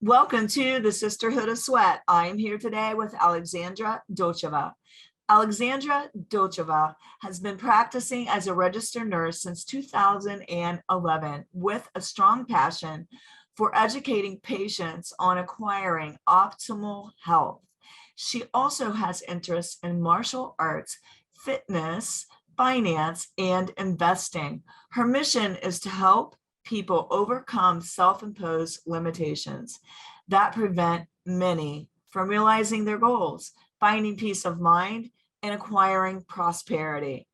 Welcome to the Sisterhood of Sweat. I am here today with Alexandra Dotcheva. Alexandra Dotcheva has been practicing as a registered nurse since 2011 with a strong passion for educating patients on acquiring optimal health. She also has interests in martial arts, fitness, finance, and investing. Her mission is to help people overcome self-imposed limitations that prevent many from realizing their goals, finding peace of mind, and acquiring prosperity.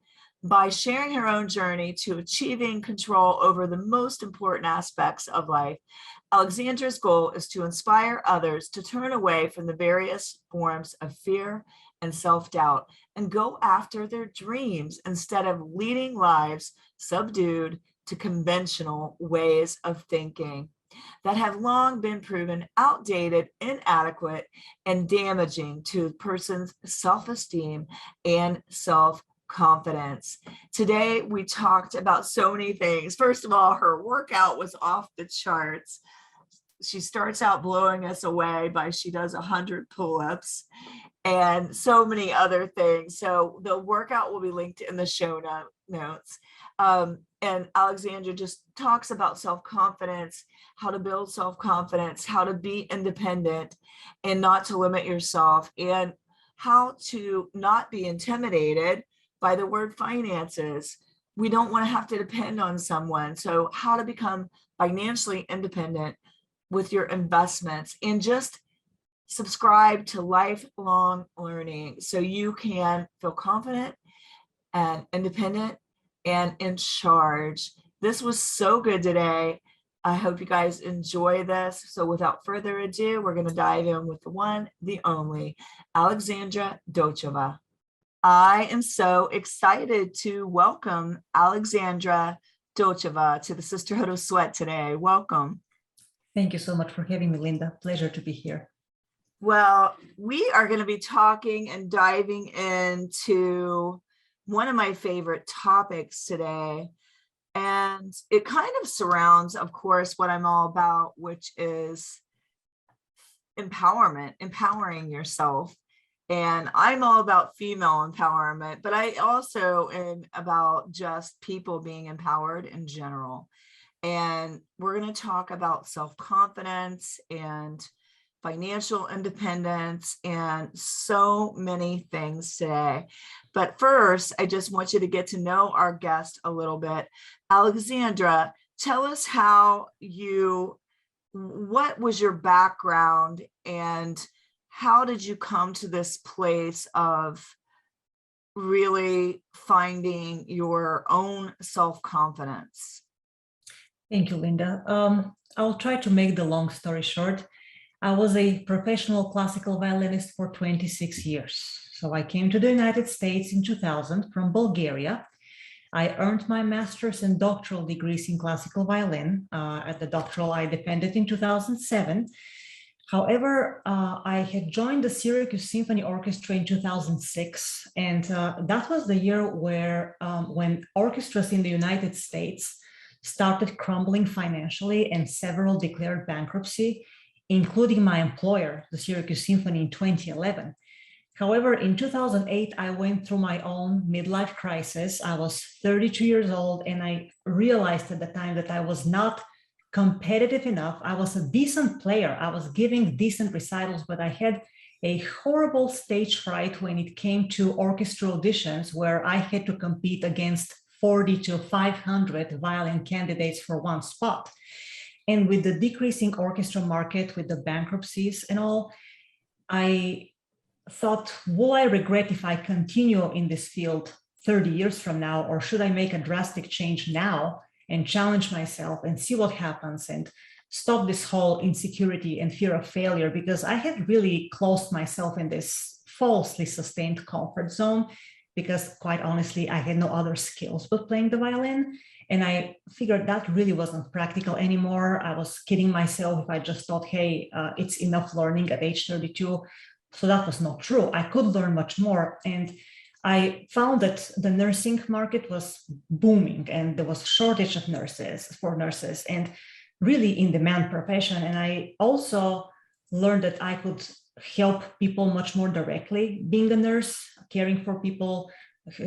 By sharing her own journey to achieving control over the most important aspects of life, Alexandra's goal is to inspire others to turn away from the various forms of fear and self-doubt and go after their dreams instead of leading lives subdued to conventional ways of thinking that have long been proven outdated, inadequate, and damaging to a person's self-esteem and self-confidence. Today, we talked about so many things. First of all, her workout was off the charts. She starts out blowing us away by she does 100 pull-ups and so many other things. So the workout will be linked in the show notes. And Alexandra just talks about self-confidence, how to build self-confidence, how to be independent and not to limit yourself, and how to not be intimidated by the word finances. We don't want to have to depend on someone. So how to become financially independent with your investments, and just subscribe to lifelong learning so you can feel confident and independent and in charge. This was so good today. I hope you guys enjoy this. So without further ado, we're going to dive in with the one, the only, Alexandra Dotcheva. I am so excited to welcome Alexandra Dotcheva to the Sisterhood of Sweat today. Welcome. Thank you so much for having me, Linda. Pleasure to be here. Well, we are going to be talking and diving into one of my favorite topics today. And it kind of surrounds, of course, what I'm all about, which is empowerment, empowering yourself. And I'm all about female empowerment, but I also am about just people being empowered in general. And we're going to talk about self-confidence and financial independence and so many things today. But first, I just want you to get to know our guest a little bit. Alexandra, tell us what was your background and how did you come to this place of really finding your own self-confidence? Thank you, Linda. I'll try to make the long story short. I was a professional classical violinist for 26 years. So I came to the United States in 2000 from Bulgaria. I earned my master's and doctoral degrees in classical violin. At the doctoral, I defended in 2007. However, I had joined the Syracuse Symphony Orchestra in 2006. And that was the year where when orchestras in the United States started crumbling financially and several declared bankruptcy, including my employer, the Syracuse Symphony, in 2011. However, in 2008, I went through my own midlife crisis. I was 32 years old, and I realized at the time that I was not competitive enough. I was a decent player. I was giving decent recitals, but I had a horrible stage fright when it came to orchestra auditions where I had to compete against 40 to 500 violin candidates for one spot. And with the decreasing orchestra market, with the bankruptcies and all, I thought, will I regret if I continue in this field 30 years from now, or should I make a drastic change now and challenge myself and see what happens and stop this whole insecurity and fear of failure? Because I had really closed myself in this falsely sustained comfort zone, because quite honestly, I had no other skills but playing the violin. And I figured that really wasn't practical anymore. I was kidding myself if I just thought, hey, it's enough learning at age 32. So that was not true. I could learn much more. And I found that the nursing market was booming and there was a shortage of nurses. And really in-demand profession. And I also learned that I could help people much more directly being a nurse, caring for people,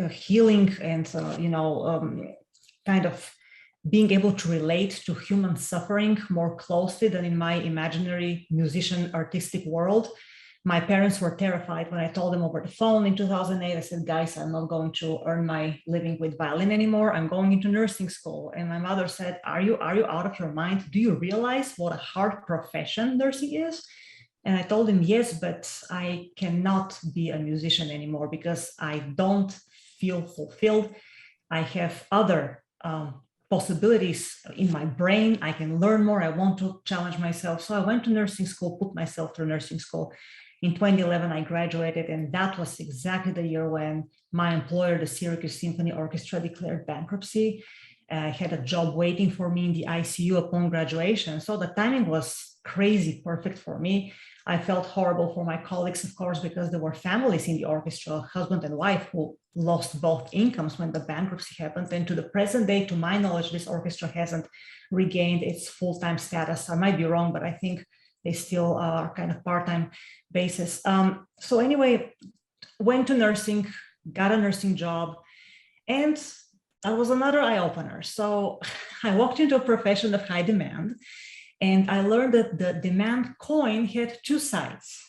healing, and kind of being able to relate to human suffering more closely than in my imaginary musician artistic world. My parents were terrified when I told them over the phone in 2008. I said, guys, I'm not going to earn my living with violin anymore. I'm going into nursing school. And my mother said, are you out of your mind? Do you realize what a hard profession nursing is? And I told him, yes, but I cannot be a musician anymore because I don't feel fulfilled. I have other possibilities in my brain. I can learn more. I want to challenge myself. So I went to nursing school, put myself through nursing school. In 2011, I graduated, and that was exactly the year when my employer, the Syracuse Symphony Orchestra, declared bankruptcy. I had a job waiting for me in the ICU upon graduation. So the timing was crazy perfect for me. I felt horrible for my colleagues, of course, because there were families in the orchestra, husband and wife, who lost both incomes when the bankruptcy happened. And to the present day, to my knowledge, this orchestra hasn't regained its full-time status. I might be wrong, but I think they still are kind of part-time basis. So anyway, went to nursing, got a nursing job, and that was another eye-opener. So I walked into a profession of high demand, and I learned that the demand coin had two sides.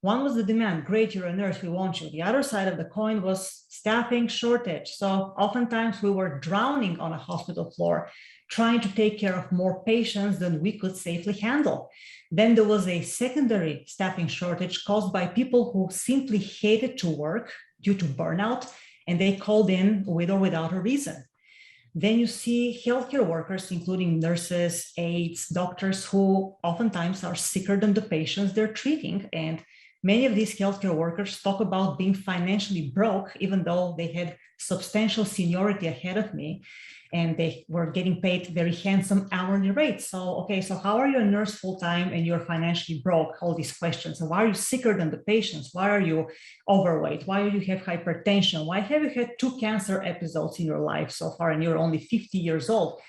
One was the demand, great, you're a nurse, we want you. The other side of the coin was staffing shortage. So oftentimes we were drowning on a hospital floor, trying to take care of more patients than we could safely handle. Then there was a secondary staffing shortage caused by people who simply hated to work due to burnout, and they called in with or without a reason. Then you see healthcare workers, including nurses, aides, doctors, who oftentimes are sicker than the patients they're treating. And many of these healthcare workers talk about being financially broke, even though they had substantial seniority ahead of me, and they were getting paid very handsome hourly rates. So, okay, so how are you a nurse full-time and you're financially broke? All these questions. And why are you sicker than the patients? Why are you overweight? Why do you have hypertension? Why have you had 2 cancer episodes in your life so far and you're only 50 years old?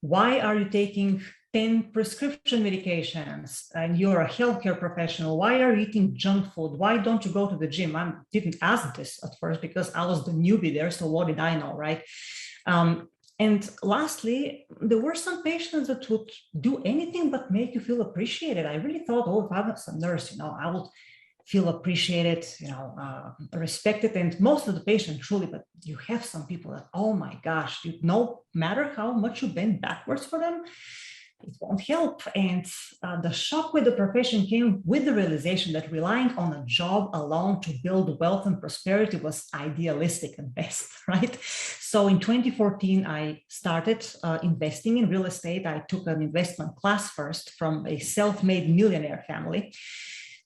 Why are you taking 10 prescription medications and you're a healthcare professional? Why are you eating junk food? Why don't you go to the gym? I didn't ask this at first because I was the newbie there. So what did I know, right? And lastly, there were some patients that would do anything but make you feel appreciated. I really thought, oh, if I was a nurse, I would feel appreciated, respected. And most of the patients truly, but you have some people that, oh my gosh, no matter how much you bend backwards for them, it won't help. And the shock with the profession came with the realization that relying on a job alone to build wealth and prosperity was idealistic at best, right? So in 2014, I started investing in real estate. I took an investment class first from a self-made millionaire family,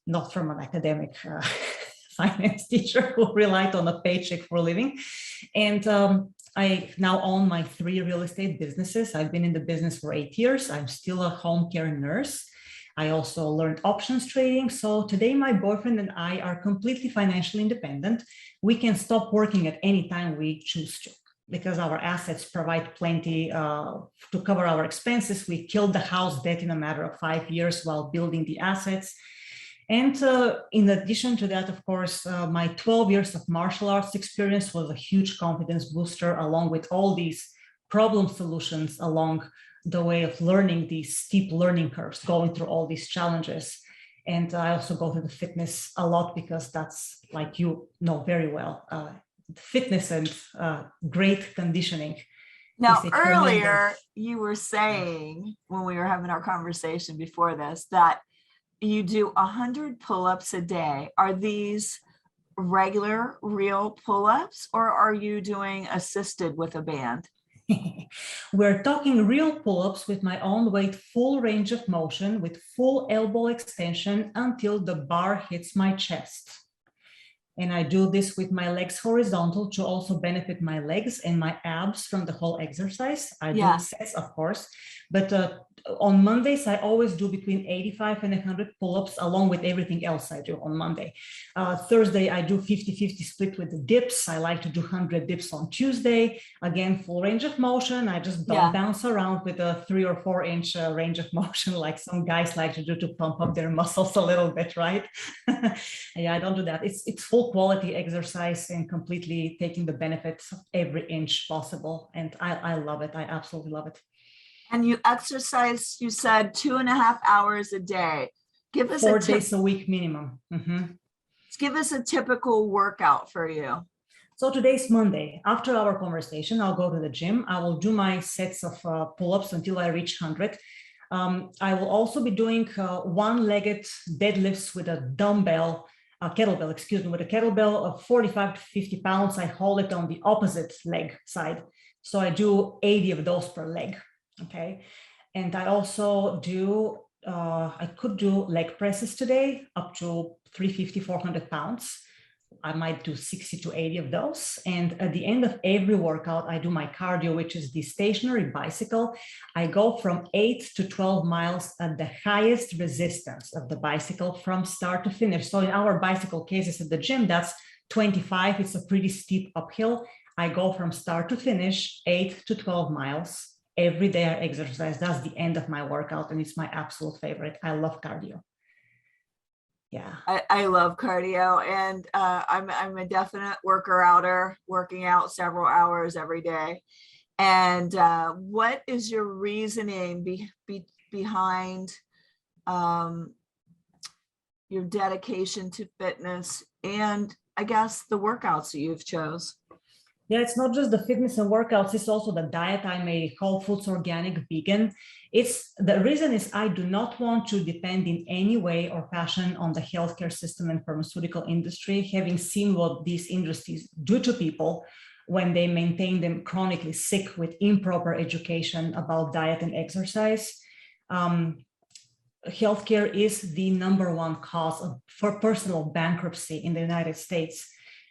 not from an academic finance teacher who relied on a paycheck for a living. And I now own my 3 real estate businesses. I've been in the business for 8 years. I'm still a home care nurse. I also learned options trading. So today my boyfriend and I are completely financially independent. We can stop working at any time we choose to because our assets provide plenty to cover our expenses. We killed the house debt in a matter of 5 years while building the assets. And in addition to that, of course, my 12 years of martial arts experience was a huge confidence booster, along with all these problem solutions along the way of learning these steep learning curves, going through all these challenges. And I also go to the fitness a lot because that's, like you know very well, fitness and great conditioning. Now, earlier you were saying when we were having our conversation before this that you do 100 pull-ups a day. Are these regular, real pull-ups, or are you doing assisted with a band? We're talking real pull-ups with my own weight, full range of motion, with full elbow extension until the bar hits my chest. And I do this with my legs horizontal to also benefit my legs and my abs from the whole exercise. I do sets, of course, but on Mondays, I always do between 85 and 100 pull-ups along with everything else I do on Monday. Thursday, I do 50-50 split with the dips. I like to do 100 dips on Tuesday. Again, full range of motion. I just don't bounce around with a 3 or 4 inch range of motion like some guys like to do to pump up their muscles a little bit, right? Yeah, I don't do that. It's full quality exercise and completely taking the benefits of every inch possible. And I love it. I absolutely love it. And you exercise, you said 2.5 hours a day. Give us 4 days a week minimum. Give us a typical workout for you. So today's Monday. After our conversation, I'll go to the gym. I will do my sets of pull-ups until I reach 100. I will also be doing one-legged deadlifts with a kettlebell, with a kettlebell of 45 to 50 pounds. I hold it on the opposite leg side. So I do 80 of those per leg. Okay. And I also do, I could do leg presses today up to 350, 400 pounds. I might do 60 to 80 of those. And at the end of every workout, I do my cardio, which is the stationary bicycle. I go from 8 to 12 miles at the highest resistance of the bicycle from start to finish. So in our bicycle cases at the gym, that's 25. It's a pretty steep uphill. I go from start to finish, 8 to 12 miles. Every day I exercise. That's the end of my workout, and it's my absolute favorite. I love cardio. Yeah, I love cardio, and I'm a definite worker-outer, working out several hours every day. And what is your reasoning behind your dedication to fitness and I guess the workouts that you've chose? Yeah, it's not just the fitness and workouts, it's also the diet. I'm a whole foods organic vegan. The reason is I do not want to depend in any way or fashion on the healthcare system and pharmaceutical industry, having seen what these industries do to people when they maintain them chronically sick with improper education about diet and exercise. Healthcare is the #1 cause for personal bankruptcy in the United States.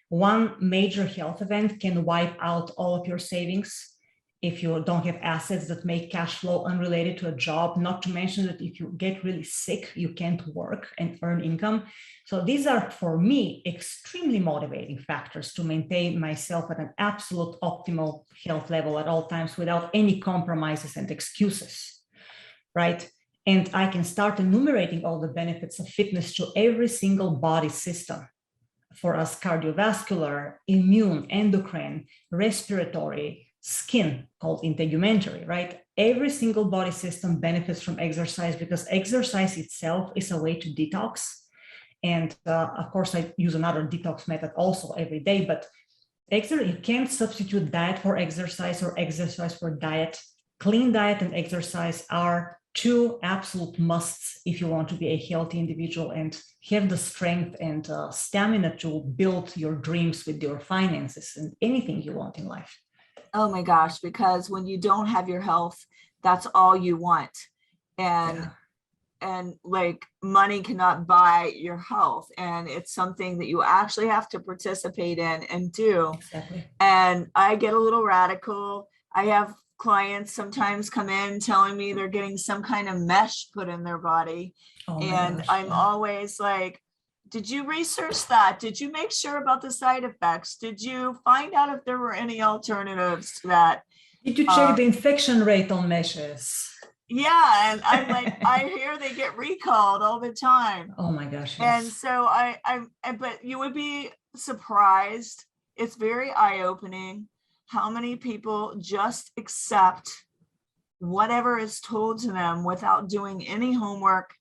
One major health event can wipe out all of your savings if you don't have assets that make cash flow unrelated to a job, not to mention that if you get really sick, you can't work and earn income. So these are, for me, extremely motivating factors to maintain myself at an absolute optimal health level at all times without any compromises and excuses, right? And I can start enumerating all the benefits of fitness to every single body system. For us, cardiovascular, immune, endocrine, respiratory, skin, called integumentary, right? Every single body system benefits from exercise because exercise itself is a way to detox. And of course, I use another detox method also every day, but you can't substitute diet for exercise or exercise for diet. Clean diet and exercise are 2 absolute musts if you want to be a healthy individual and have the strength and stamina to build your dreams with your finances and anything you want in life. Oh my gosh, because when you don't have your health, that's all you want. And like money cannot buy your health. And it's something that you actually have to participate in and do. Exactly. And I get a little radical. I have clients sometimes come in telling me they're getting some kind of mesh put in their body. Oh and gosh, I'm always like, did you research that? Did you make sure about the side effects? Did you find out if there were any alternatives to that? Did you check the infection rate on meshes? Yeah, and I'm like, I hear they get recalled all the time. Oh my gosh. Yes. And so but you would be surprised. It's very eye-opening how many people just accept whatever is told to them without doing any homework,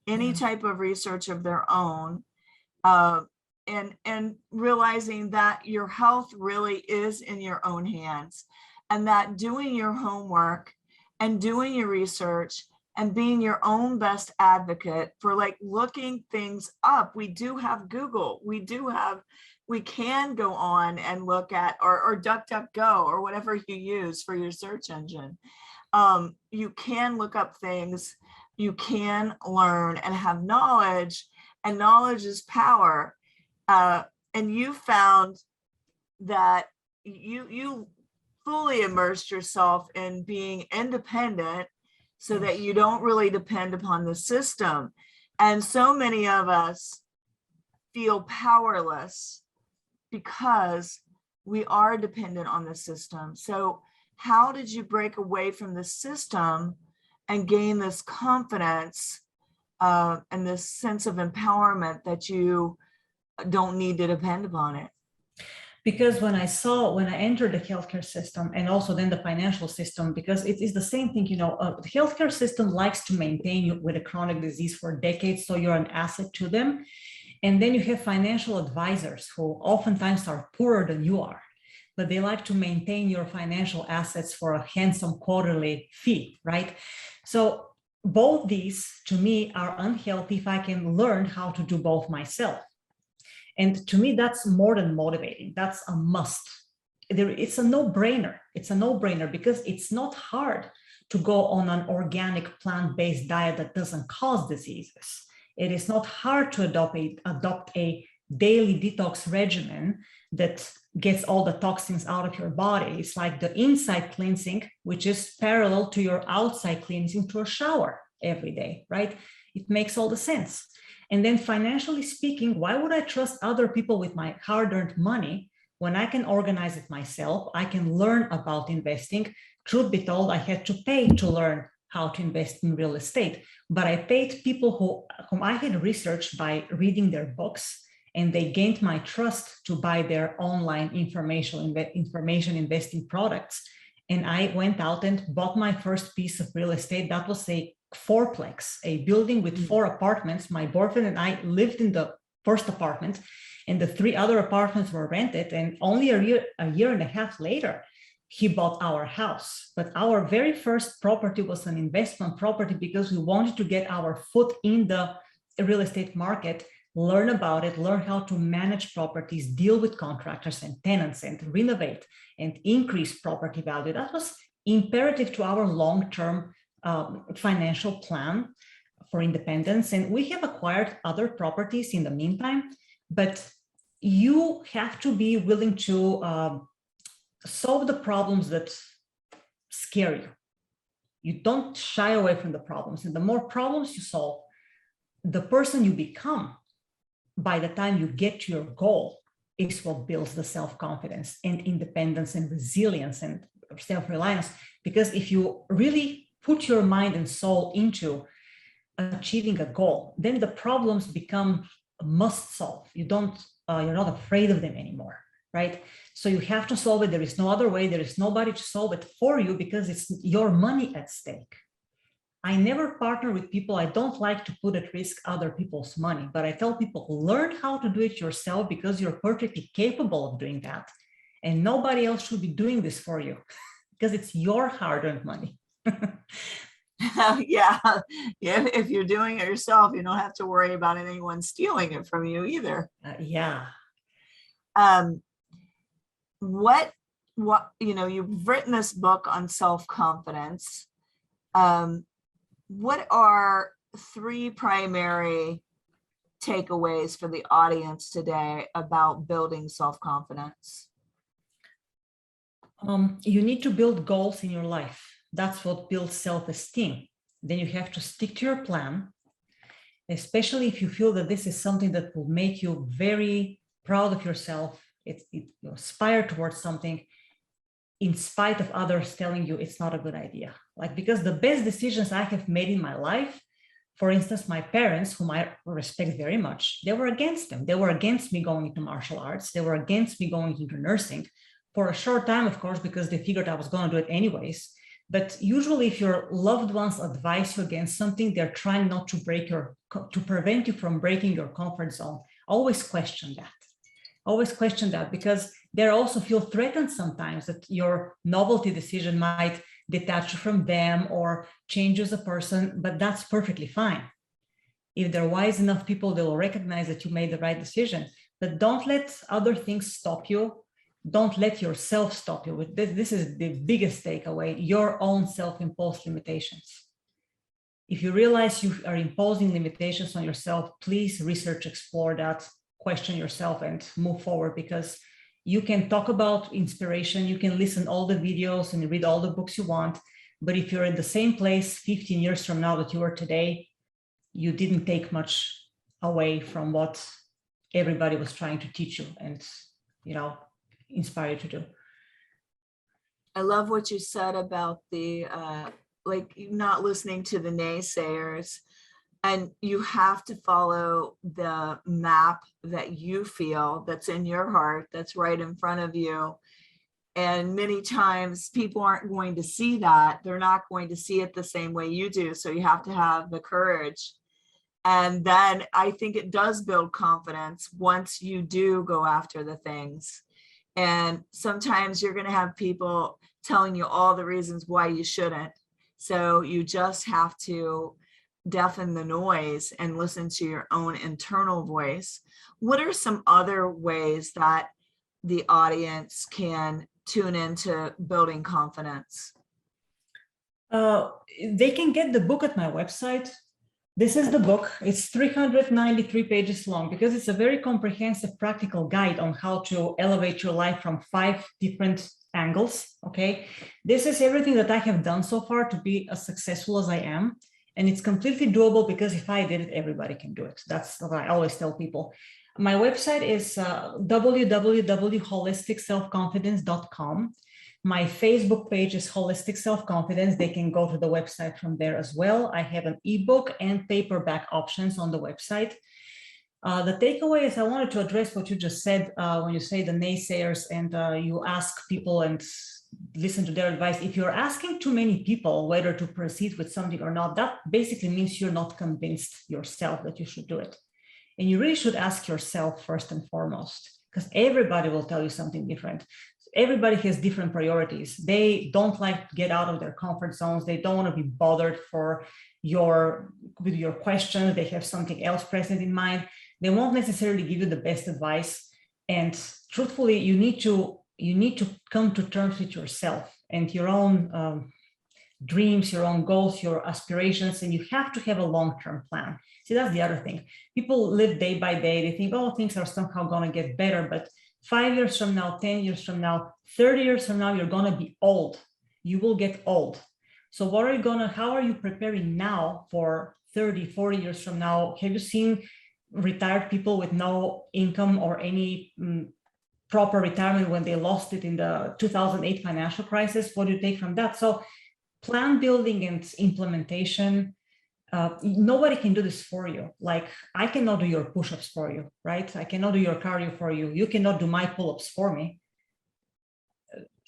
any type of research of their own, and realizing that your health really is in your own hands, and that doing your homework and doing your research and being your own best advocate for like looking things up. We do have Google. We can go on and look at or DuckDuckGo or whatever you use for your search engine. You can look up things, you can learn and have knowledge, and knowledge is power. And you found that you fully immersed yourself in being independent so that you don't really depend upon the system. And so many of us feel powerless because we are dependent on the system. So how did you break away from the system and gain this confidence and this sense of empowerment that you don't need to depend upon it? Because when I entered the healthcare system and also then the financial system, because it is the same thing, the healthcare system likes to maintain you with a chronic disease for decades, so you're an asset to them. And then you have financial advisors who oftentimes are poorer than you are, but they like to maintain your financial assets for a handsome quarterly fee, right? So both these to me are unhealthy if I can learn how to do both myself. And to me, that's more than motivating. That's a must. It's a no-brainer. It's a no-brainer because it's not hard to go on an organic plant-based diet that doesn't cause diseases. It is not hard to adopt a daily detox regimen that gets all the toxins out of your body. It's like the inside cleansing, which is parallel to your outside cleansing to a shower every day, right? It makes all the sense. And then financially speaking, why would I trust other people with my hard-earned money when I can organize it myself? I can learn about investing. Truth be told, I had to pay to learn how to invest in real estate, but I paid people whom I had researched by reading their books, and they gained my trust to buy their online information investing products. And I went out and bought my first piece of real estate. That was a fourplex, a building with 4 apartments. My boyfriend and I lived in the first apartment, and the 3 other apartments were rented. And only a year and a half later, he bought our house. But our very first property was an investment property because we wanted to get our foot in the real estate market, learn about it, learn how to manage properties, deal with contractors and tenants, and renovate and increase property value. That was imperative to our long-term financial plan for independence. And we have acquired other properties in the meantime, but you have to be willing to solve the problems that scare you. You don't shy away from the problems. And the more problems you solve, the person you become by the time you get to your goal is what builds the self-confidence and independence and resilience and self-reliance. Because if you really put your mind and soul into achieving a goal, then the problems become a must solve. You're not afraid of them anymore, right? So you have to solve it. There is no other way. There is nobody to solve it for you because it's your money at stake. I never partner with people. I don't like to put at risk other people's money, but I tell people, learn how to do it yourself because you're perfectly capable of doing that. And nobody else should be doing this for you because it's your hard-earned money. Yeah. If you're doing it yourself, you don't have to worry about anyone stealing it from you either. Yeah. What you've written this book on self-confidence. What are 3 primary takeaways for the audience today about building self-confidence? You need to build goals in your life. That's what builds self-esteem. Then you have to stick to your plan, especially if you feel that this is something that will make you very proud of yourself. You aspire towards something in spite of others telling you it's not a good idea. Because the best decisions I have made in my life, for instance, my parents, whom I respect very much, they were against them. They were against me going into martial arts. They were against me going into nursing for a short time, of course, because they figured I was going to do it anyways. But usually if your loved ones advise you against something, they're trying not to prevent you from breaking your comfort zone. Always question that. Always question that, because they also feel threatened sometimes that your novelty decision might detach you from them or change you as a person, but that's perfectly fine. If they're wise enough people, they will recognize that you made the right decision. But don't let other things stop you. Don't let yourself stop you. This is the biggest takeaway, your own self-imposed limitations. If you realize you are imposing limitations on yourself, please research, explore that, question yourself and move forward, because you can talk about inspiration, you can listen all the videos and read all the books you want, But if you're in the same place 15 years from now that you are today, you didn't take much away from what everybody was trying to teach you and, inspire you to do. I love what you said about the like not listening to the naysayers, and you have to follow the map that you feel that's in your heart, that's right in front of you. And many times people aren't going to see that. They're not going to see it the same way you do. So you have to have the courage. And then I think it does build confidence once you do go after the things. And sometimes you're going to have people telling you all the reasons why you shouldn't. So you just have to deafen the noise and listen to your own internal voice. What are some other ways that the audience can tune into building confidence? They can get the book at my website. This is the book. It's 393 pages long because it's a very comprehensive practical guide on how to elevate your life from 5 different angles. Okay. This is everything that I have done so far to be as successful as I am. And it's completely doable because if I did it, everybody can do it. That's what I always tell people. My website is www.holisticselfconfidence.com. My Facebook page is Holistic Self-Confidence. They can go to the website from there as well. I have an ebook and paperback options on the website. The takeaway is I wanted to address what you just said when you say the naysayers and you ask people and listen to their advice. If you're asking too many people whether to proceed with something or not, that basically means you're not convinced yourself that you should do it. And you really should ask yourself first and foremost, because everybody will tell you something different. Everybody has different priorities. They don't like to get out of their comfort zones. They don't want to be bothered with your questions. They have something else present in mind. They won't necessarily give you the best advice. And truthfully, you need to come to terms with yourself and your own dreams, your own goals, your aspirations, and you have to have a long-term plan. See, that's the other thing. People live day by day. They think, oh, things are somehow going to get better, but 5 years from now, 10 years from now, 30 years from now, you're going to be old. You will get old. So how are you preparing now for 30, 40 years from now? Have you seen retired people with no income or any proper retirement when they lost it in the 2008 financial crisis? What do you take from that? So plan building and implementation, nobody can do this for you. Like I cannot do your push-ups for you, right? I cannot do your cardio for you. You cannot do my pull-ups for me.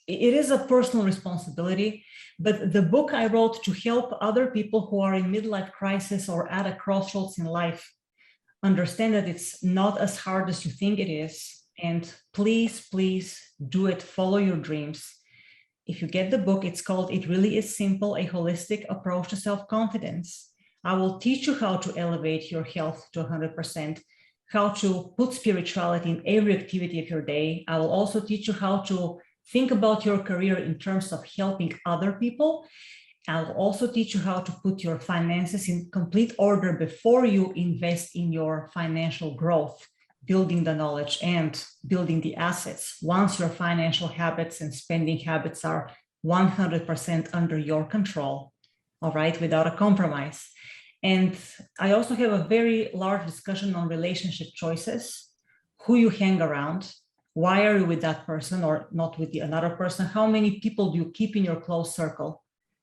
It is a personal responsibility, but the book I wrote to help other people who are in midlife crisis or at a crossroads in life understand that it's not as hard as you think it is. And please, please do it. Follow your dreams. If you get the book, it's called It Really Is Simple, A Holistic Approach to Self-Confidence. I will teach you how to elevate your health to 100%, how to put spirituality in every activity of your day. I will also teach you how to think about your career in terms of helping other people. I'll also teach you how to put your finances in complete order before you invest in your financial growth, building the knowledge and building the assets. Once your financial habits and spending habits are 100% under your control, all right, without a compromise. And I also have a very large discussion on relationship choices, who you hang around, why are you with that person or not with another person? How many people do you keep in your close circle?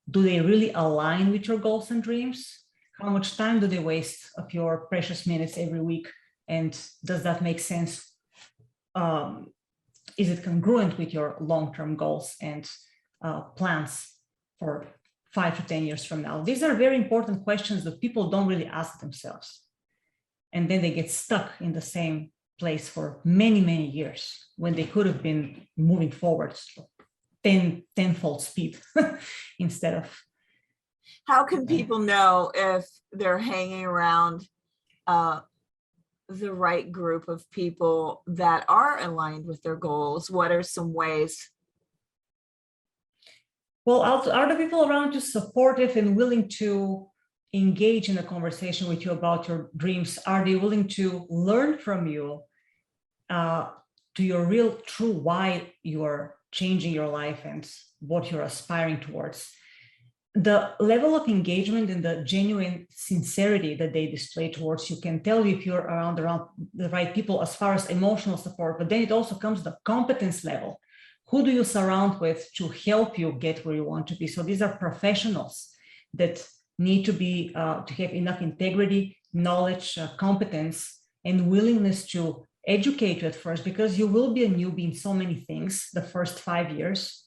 Do they really align with your goals and dreams? How much time do they waste of your precious minutes every week? And does that make sense? Is it congruent with your long-term goals and plans for 5 to 10 years from now? These are very important questions that people don't really ask themselves. And then they get stuck in the same place for many, many years when they could have been moving forward tenfold speed instead of. How can people know if they're hanging around the right group of people that are aligned with their goals? What are some ways? Well, are the people around you supportive and willing to engage in a conversation with you about your dreams? Are they willing to learn from you to your real true why you are changing your life and what you're aspiring towards? the level of engagement and the genuine sincerity that they display towards you can tell you if you're around the right people as far as emotional support. But then it also comes to the competence level. Who do you surround with to help you get where you want to be? So these are professionals that need to be to have enough integrity, knowledge, competence, and willingness to educate you at first, because you will be a newbie in so many things the first 5 years.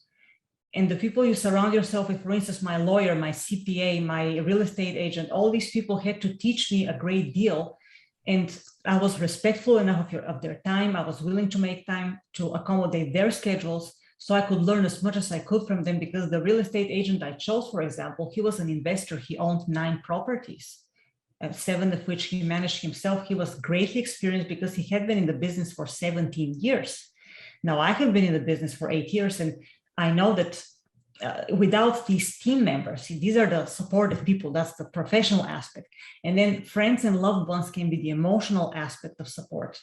And the people you surround yourself with, for instance, my lawyer, my CPA, my real estate agent, all these people had to teach me a great deal. And I was respectful enough of their time. I was willing to make time to accommodate their schedules so I could learn as much as I could from them, because the real estate agent I chose, for example, he was an investor. He owned 9 properties, 7 of which he managed himself. He was greatly experienced because he had been in the business for 17 years. Now, I have been in the business for 8 years, and I know that without these team members, these are the supportive people, that's the professional aspect. And then friends and loved ones can be the emotional aspect of support.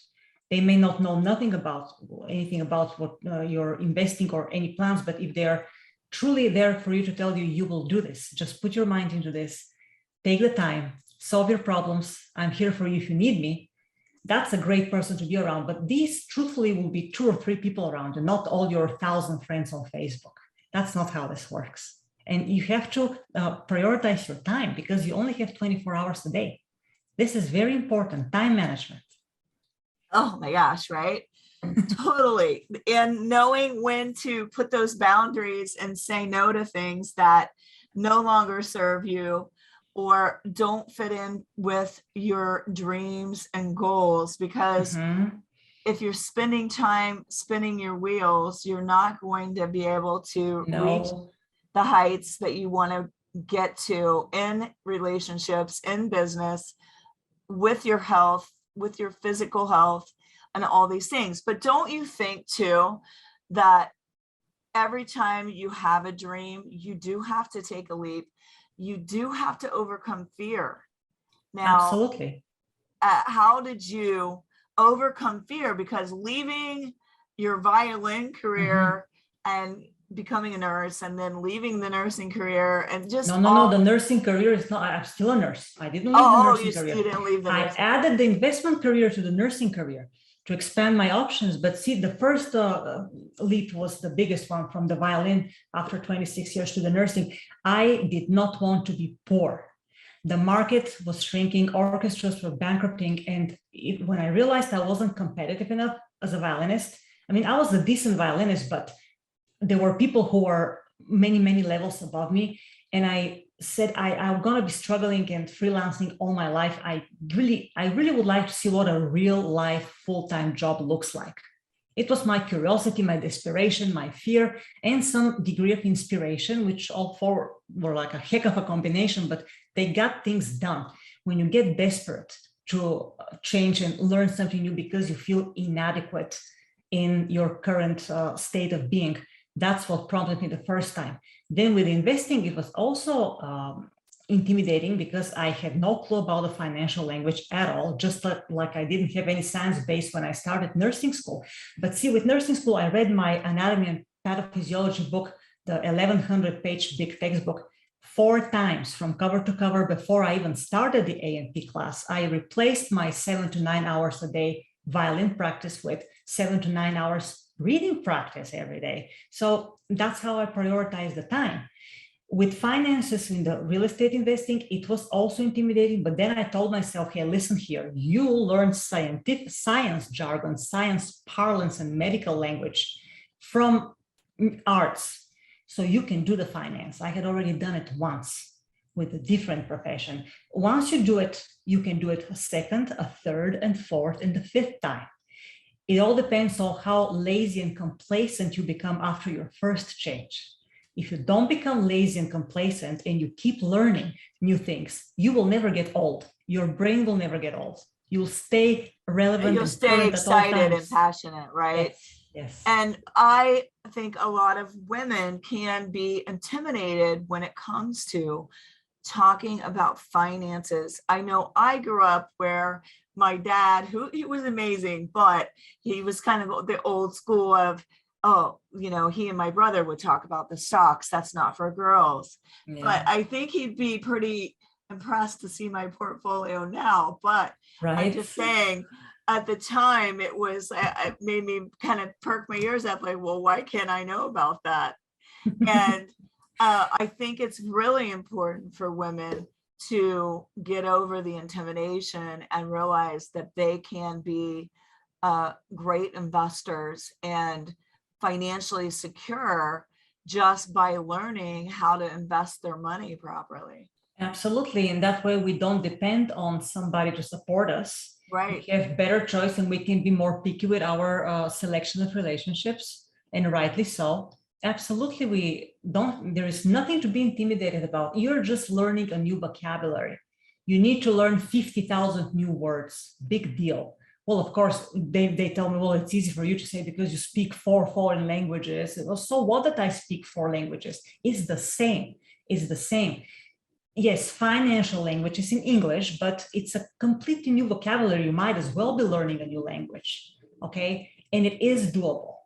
They may not know anything about what you're investing or any plans, but if they're truly there for you to tell you, you will do this, just put your mind into this, take the time, solve your problems, I'm here for you if you need me, that's a great person to be around. But these truthfully will be 2 or 3 people around and not all your 1,000 friends on Facebook. That's not how this works. And you have to prioritize your time, because you only have 24 hours a day. This is very important, time management. Oh my gosh, right? Totally. And knowing when to put those boundaries and say no to things that no longer serve you or don't fit in with your dreams and goals, because if you're spending time spinning your wheels, you're not going to be able to reach the heights that you want to get to in relationships, in business, with your health, with your physical health, and all these things. But don't you think too that every time you have a dream, you do have to take a leap. You do have to overcome fear. Now, absolutely. How did you overcome fear? Because leaving your violin career and becoming a nurse, and then leaving the nursing career, and just no, the nursing career is not, I'm still a nurse. I didn't leave the nursing career. You didn't leave the I added the investment career to the nursing career to expand my options. But see, the first leap was the biggest one, from the violin after 26 years to the nursing. I did not want to be poor. The market was shrinking, orchestras were bankrupting. And when I realized I wasn't competitive enough as a violinist, I mean, I was a decent violinist, but there were people who were many, many levels above me. And I said, I'm going to be struggling and freelancing all my life. I really would like to see what a real life full-time job looks like. It was my curiosity, my desperation, my fear, and some degree of inspiration, which all 4 were like a heck of a combination, but they got things done. When you get desperate to change and learn something new because you feel inadequate in your current state of being, that's what prompted me the first time. Then with investing, it was also intimidating, because I had no clue about the financial language at all, just like I didn't have any science base when I started nursing school. But see, with nursing school, I read my anatomy and pathophysiology book, the 1,100-page big textbook, 4 times from cover to cover before I even started the A&P class. I replaced my 7 to 9 hours a day violin practice with 7 to 9 hours reading practice every day. So that's how I prioritize the time. With finances in the real estate investing, it was also intimidating, but then I told myself, hey, listen here, you learn science jargon, science parlance, and medical language from arts, so you can do the finance. I had already done it once with a different profession. Once you do it, you can do it a second, a third, and fourth, and the 5th time. It all depends on how lazy and complacent you become after your first change. If you don't become lazy and complacent and you keep learning new things, you will never get old. Your brain will never get old. You'll stay relevant. You'll stay excited and passionate, right? Yes. And I think a lot of women can be intimidated when it comes to talking about finances. I know I grew up where my dad, he was amazing, but he was kind of the old school of oh, he and my brother would talk about the stocks. That's not for girls. But Yeah, I think he'd be pretty impressed to see my portfolio now. But I'm right. just saying, at the time, it made me kind of perk my ears up, like, well, why can't I know about that? And I think it's really important for women to get over the intimidation and realize that they can be great investors and financially secure just by learning how to invest their money properly. Absolutely. And that way we don't depend on somebody to support us. Right. We have better choice and we can be more picky with our selection of relationships, and rightly so. Absolutely. There is nothing to be intimidated about. You're just learning a new vocabulary. You need to learn 50,000 new words. Big deal. Well, of course, they tell me, well, it's easy for you to say because you speak 4 foreign languages. Well, so what that I speak 4 languages? It's the same. It's the same. Yes, financial language is in English, but it's a completely new vocabulary. You might as well be learning a new language, okay? And it is doable.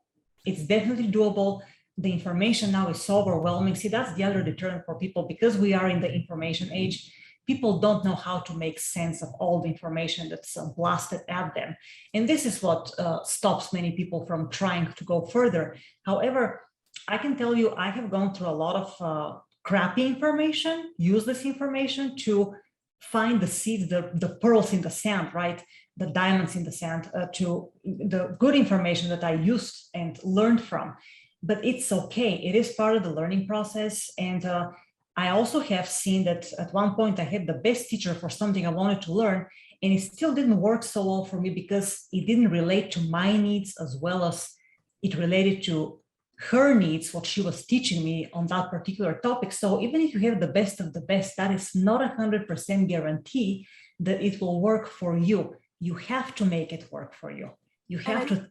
It's definitely doable. The information now is so overwhelming. See, that's the other deterrent for people, because we are in the information age. People don't know how to make sense of all the information that's blasted at them. And this is what stops many people from trying to go further. However, I can tell you, I have gone through a lot of crappy information, useless information, to find the seeds, the pearls in the sand, right? The diamonds in the sand, to the good information that I used and learned from. But it's okay. It is part of the learning process. And I also have seen that at one point I had the best teacher for something I wanted to learn, and it still didn't work so well for me because it didn't relate to my needs as well as it related to her needs, what she was teaching me on that particular topic. So even if you have the best of the best, that is not 100% guarantee that it will work for you. You have to make it work for you. You have to,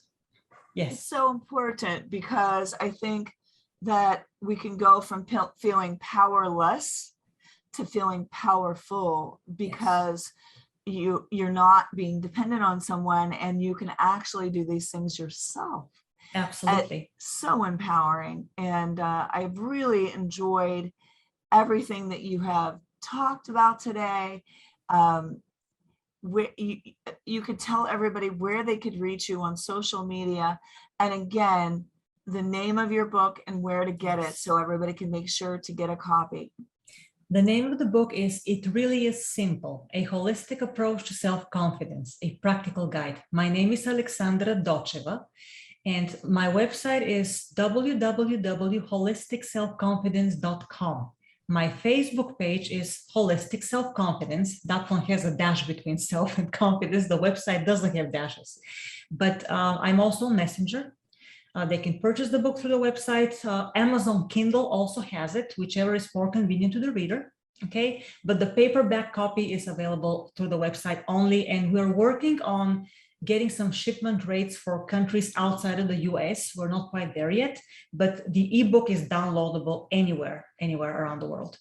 yes. It's so important, because I think that we can go from feeling powerless to feeling powerful, because you're not being dependent on someone, and you can actually do these things yourself. Absolutely. So empowering. And I've really enjoyed everything that you have talked about today. Where you could tell everybody where they could reach you on social media. And again, the name of your book and where to get it, so everybody can make sure to get a copy. The name of the book is It Really Is Simple, A Holistic Approach to Self-Confidence, a Practical Guide. My name is Alexandra Dotcheva, and my website is www.holisticselfconfidence.com. My Facebook page is Holistic Self-Confidence. That one has a dash between self and confidence. The website doesn't have dashes. But I'm also on Messenger. They can purchase the book through the website. Amazon Kindle also has it, whichever is more convenient to the reader. Okay, but the paperback copy is available through the website only. And we're working on getting some shipment rates for countries outside of the US. We're not quite there yet, but the ebook is downloadable anywhere around the world.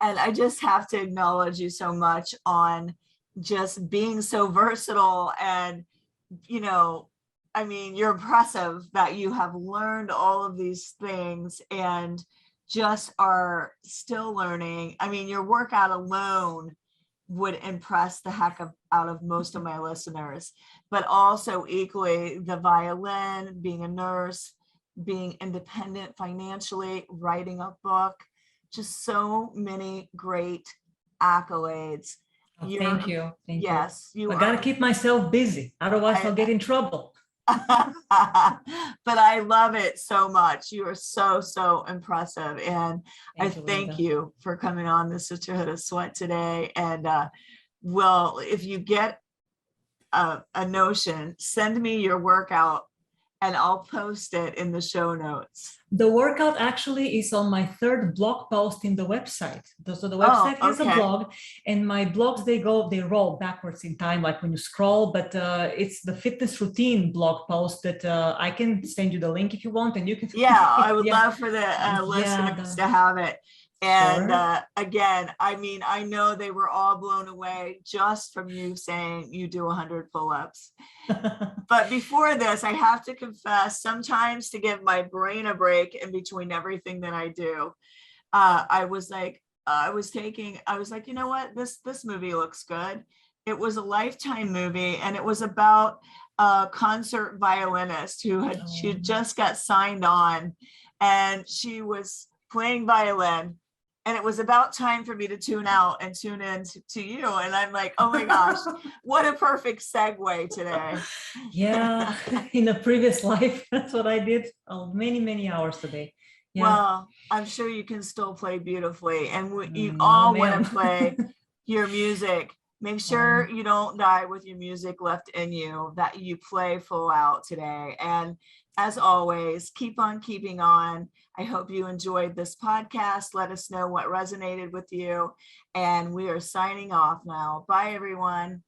And I just have to acknowledge you so much on just being so versatile. And, I mean, you're impressive that you have learned all of these things and just are still learning. I mean, your workout alone would impress the heck out of most of my listeners, but also equally the violin, being a nurse, being independent financially, writing a book, just so many great accolades. Oh, thank you. Thank yes, you. I gotta keep myself busy, otherwise I'll get in trouble. But I love it so much. You are so impressive, and I thank you for coming on the Sisterhood of Sweat today. And well, if you get a notion, send me your workout and I'll post it in the show notes. The workout actually is on my third blog post in the website. So the website has a blog, and my blogs, they roll backwards in time, like when you scroll, but it's the fitness routine blog post that I can send you the link if you want, and you can. Yeah, I would love for the listeners to have it. And Sure. again, I mean, I know they were all blown away just from you saying you do 100 pull-ups. But before this, I have to confess, sometimes to give my brain a break in between everything that I do, I was like, you know what, this movie looks good. It was a Lifetime movie, and it was about a concert violinist she Oh. just got signed on, and she was playing violin. And it was about time for me to tune out and tune in to you. And I'm like, oh my gosh, what a perfect segue today. Yeah, in a previous life, that's what I did many, many hours a day. Yeah. Well, I'm sure you can still play beautifully, and you No, all want ma'am. to play your music. Make sure you don't die with your music left in you, that you play full out today. And as always, keep on keeping on. I hope you enjoyed this podcast. Let us know what resonated with you. And we are signing off now. Bye, everyone.